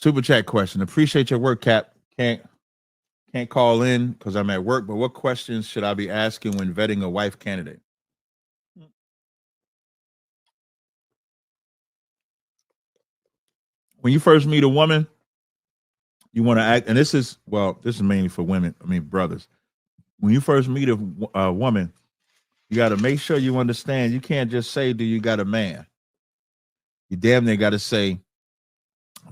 Super chat question. Appreciate your work, Cap. Can't call in because I'm at work, but what questions should I be asking when vetting a wife candidate? When you first meet a woman, you want to act, and this is mainly for women, I mean brothers. When you first meet a woman, you got to make sure you understand. You can't just say, do you got a man? You damn near got to say,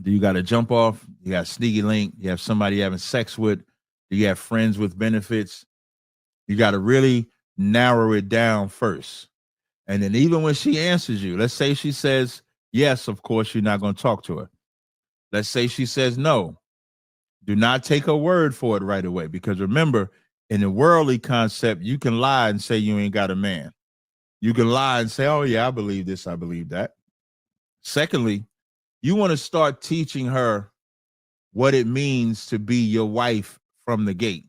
do you got to jump off? You got sneaky link? You have somebody having sex with? Do you have friends with benefits? You got to really narrow it down first. And then even when she answers you, let's say she says yes, of course, you're not going to talk to her. Let's say she says no. Do not take her word for it right away. Because remember, in the worldly concept, you can lie and say you ain't got a man. You can lie and say, oh, yeah, I believe this, I believe that. Secondly, you want to start teaching her what it means to be your wife from the gate.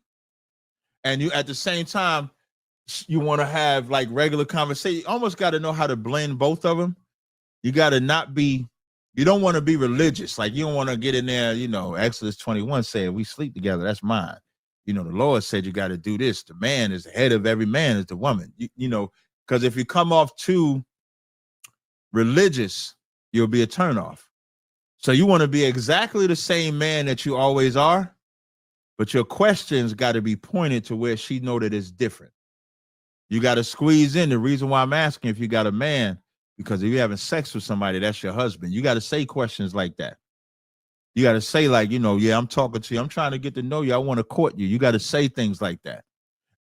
And you, at the same time, you want to have like regular conversation. You almost got to know how to blend both of them. You got to not be, you don't want to be religious. Like you don't want to get in there, Exodus 21 said, we sleep together. That's mine. The Lord said you got to do this. The man is the head of every man is the woman. Because if you come off too religious, you'll be a turnoff. So you want to be exactly the same man that you always are, but your questions got to be pointed to where she know that it's different. You got to squeeze in. The reason why I'm asking if you got a man, because if you're having sex with somebody, that's your husband. You got to say questions like that. You got to say like, yeah, I'm talking to you. I'm trying to get to know you. I want to court you. You got to say things like that.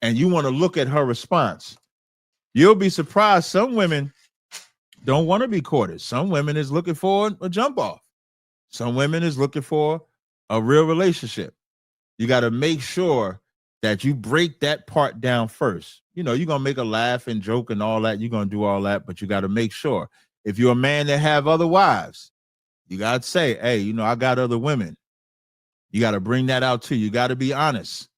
And you want to look at her response. You'll be surprised. Some women don't want to be courted. Some women is looking for a jump off. Some women is looking for a real relationship. You got to make sure that you break that part down first. You're going to make a laugh and joke and all that. You're going to do all that, but you got to make sure. If you're a man that have other wives, you got to say, hey, I got other women. You got to bring that out too. You got to be honest.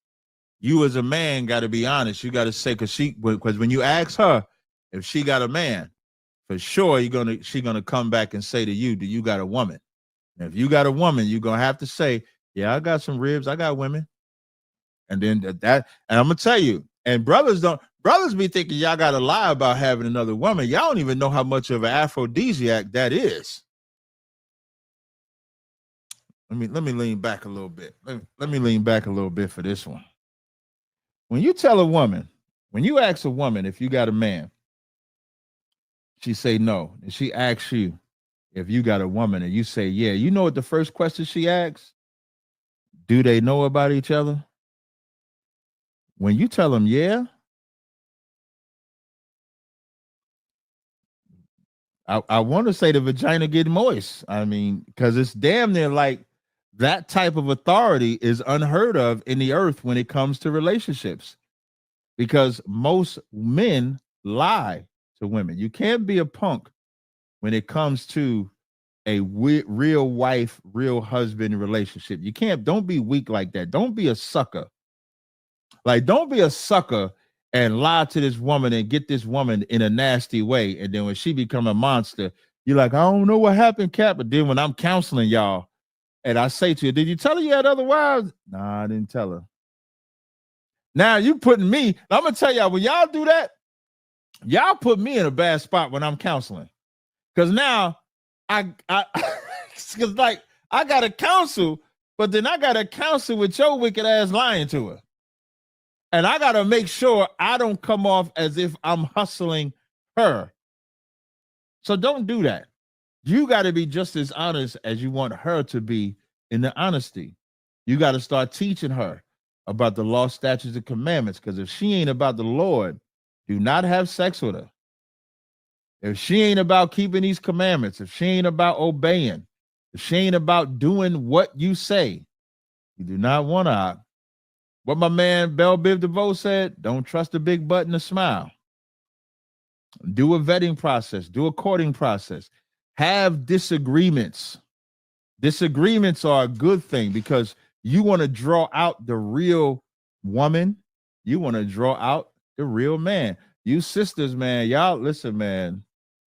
You as a man got to be honest. You got to say, because when you ask her if she got a man, for sure she's gonna come back and say to you, do you got a woman? And if you got a woman, you're gonna have to say, yeah, I got some ribs, I got women. And then and I'm gonna tell you, and brothers be thinking y'all gotta lie about having another woman. Y'all don't even know how much of an aphrodisiac that is. Let me lean back a little bit. Let me lean back a little bit for this one. When you tell a woman, when you ask a woman if you got a man, she say no, and she asks you if you got a woman, and you say yeah. You know what the first question she asks? Do they know about each other? When you tell them yeah, I want to say the vagina get moist. Because it's damn near like that type of authority is unheard of in the earth when it comes to relationships. Because most men lie to women. You can't be a punk when it comes to a real wife, real husband relationship. Don't be weak like that. Don't be a sucker. Like, don't be a sucker and lie to this woman and get this woman in a nasty way. And then when she become a monster, you're like, I don't know what happened, Cap. But then when I'm counseling y'all and I say to you, did you tell her you had other wives? Nah, I didn't tell her. Now you putting me, I'm going to tell y'all, when y'all do that, y'all put me in a bad spot when I'm counseling. Because now because like I got to counsel, but then I got to counsel with your wicked ass lying to her. And I got to make sure I don't come off as if I'm hustling her. So don't do that. You got to be just as honest as you want her to be in the honesty. You got to start teaching her about the law, statutes, and commandments. Because if she ain't about the Lord, do not have sex with her. If she ain't about keeping these commandments, if she ain't about obeying, if she ain't about doing what you say, you do not want to. What my man Bell Biv DeVoe said, don't trust a big butt and a smile. Do a vetting process. Do a courting process. Have disagreements. Disagreements are a good thing because you want to draw out the real woman. You want to draw out the real man. You sisters, man, y'all, listen, man.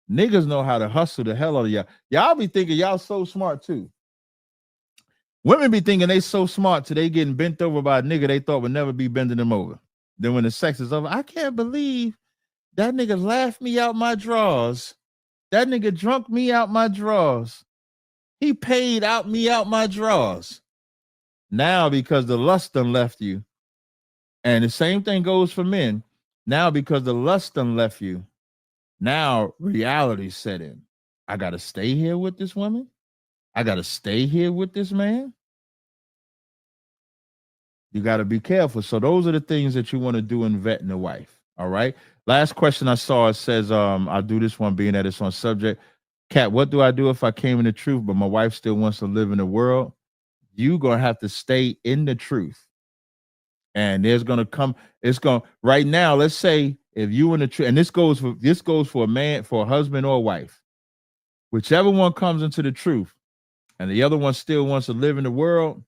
Niggas know how to hustle the hell out of y'all. Y'all be thinking y'all so smart too. Women be thinking they so smart till they getting bent over by a nigga they thought would never be bending them over. Then when the sex is over, I can't believe that nigga laughed me out my drawers. That nigga drunk me out my drawers. He paid out me out my drawers. Now because the lust done left you, and the same thing goes for men. Now because the lust done left you, now reality set in. I gotta stay here with this woman. I gotta stay here with this man. You got to be careful. So those are the things that you want to do in vetting a wife. All right. Last question I saw, it says, I'll do this one being that it's on subject. Kat, what do I do if I came in the truth, but my wife still wants to live in the world? You gonna have to stay in the truth. And there's gonna come, it's gonna right now, let's say if you in the truth, and this goes for a man, for a husband or a wife, whichever one comes into the truth and the other one still wants to live in the world.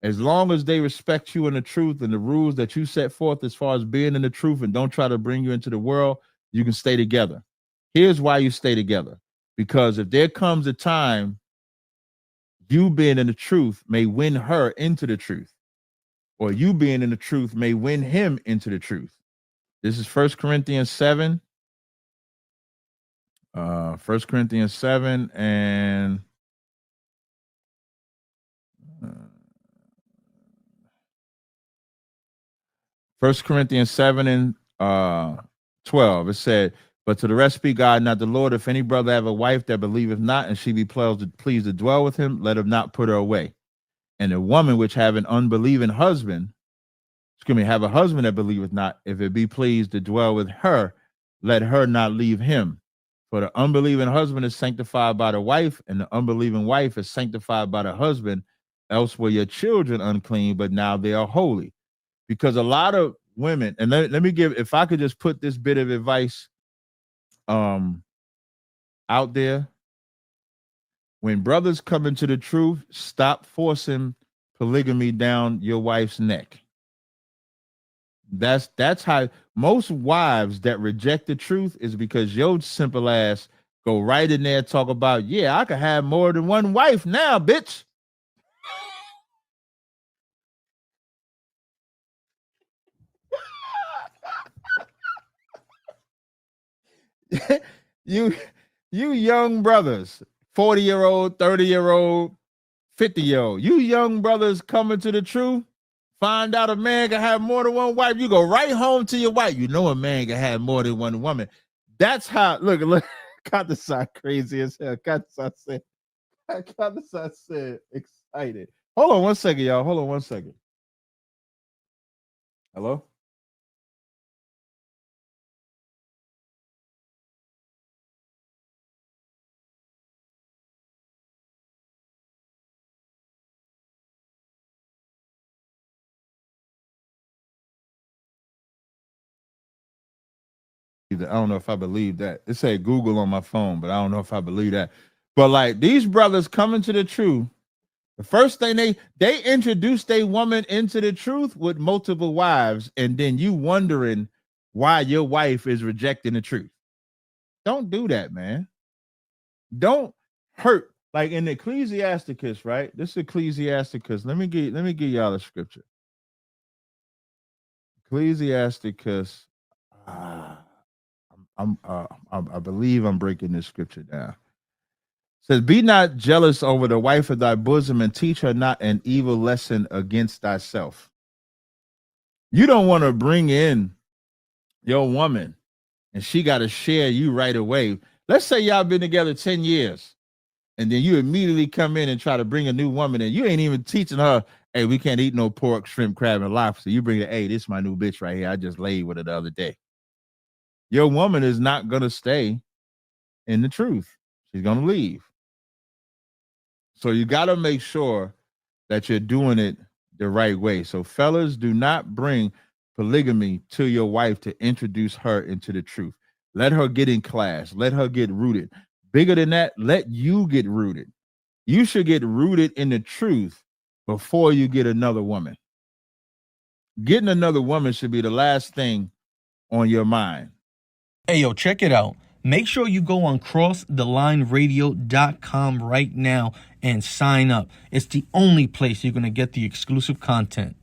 As long as they respect you in the truth and the rules that you set forth as far as being in the truth and don't try to bring you into the world, you can stay together. Here's why you stay together. Because if there comes a time, you being in the truth may win her into the truth, or you being in the truth may win him into the truth. This is 1 Corinthians 7. 1 Corinthians 7 and 1 Corinthians 7 and 12, it said, but to the rest speak God, not the Lord. If any brother have a wife that believeth not, and she be pleased to dwell with him, let him not put her away. And a woman which have an unbelieving husband, have a husband that believeth not, if it be pleased to dwell with her, let her not leave him. For the unbelieving husband is sanctified by the wife, and the unbelieving wife is sanctified by the husband. Else were your children unclean, but now they are holy. Because a lot of women, and let me give, if I could just put this bit of advice out there. When brothers come into the truth, stop forcing polygamy down your wife's neck. That's how most wives that reject the truth is because your simple ass go right in there and talk about, yeah, I could have more than one wife now, bitch. you young brothers, 40-year-old, 30-year-old, 50-year-old, you young brothers coming to the truth, find out a man can have more than one wife, you go right home to your wife. You know a man can have more than one woman. That's how, look, got the side crazy as hell. Got the side said excited. Hold on one second, y'all. Hold on one second. Hello? I don't know if I believe that. It said Google on my phone, but I don't know if I believe that. But like these brothers coming to the truth, the first thing they introduced a woman into the truth with multiple wives, and then you wondering why your wife is rejecting the truth. Don't do that, man. Don't hurt. Like in Ecclesiasticus, right? This is Ecclesiasticus. Let me give y'all a scripture. Ecclesiasticus. I believe I'm breaking this scripture down. It says, be not jealous over the wife of thy bosom, and teach her not an evil lesson against thyself. You don't want to bring in your woman and she got to share you right away. Let's say y'all been together 10 years and then you immediately come in and try to bring a new woman in. You ain't even teaching her, hey, we can't eat no pork, shrimp, crab, and lobster. You bring it, hey, this is my new bitch right here. I just laid with her the other day. Your woman is not going to stay in the truth. She's going to leave. So you got to make sure that you're doing it the right way. So fellas, do not bring polygamy to your wife to introduce her into the truth. Let her get in class. Let her get rooted. Bigger than that, let you get rooted. You should get rooted in the truth before you get another woman. Getting another woman should be the last thing on your mind. Hey, yo, check it out. Make sure you go on crossthelineradio.com right now and sign up. It's the only place you're going to get the exclusive content.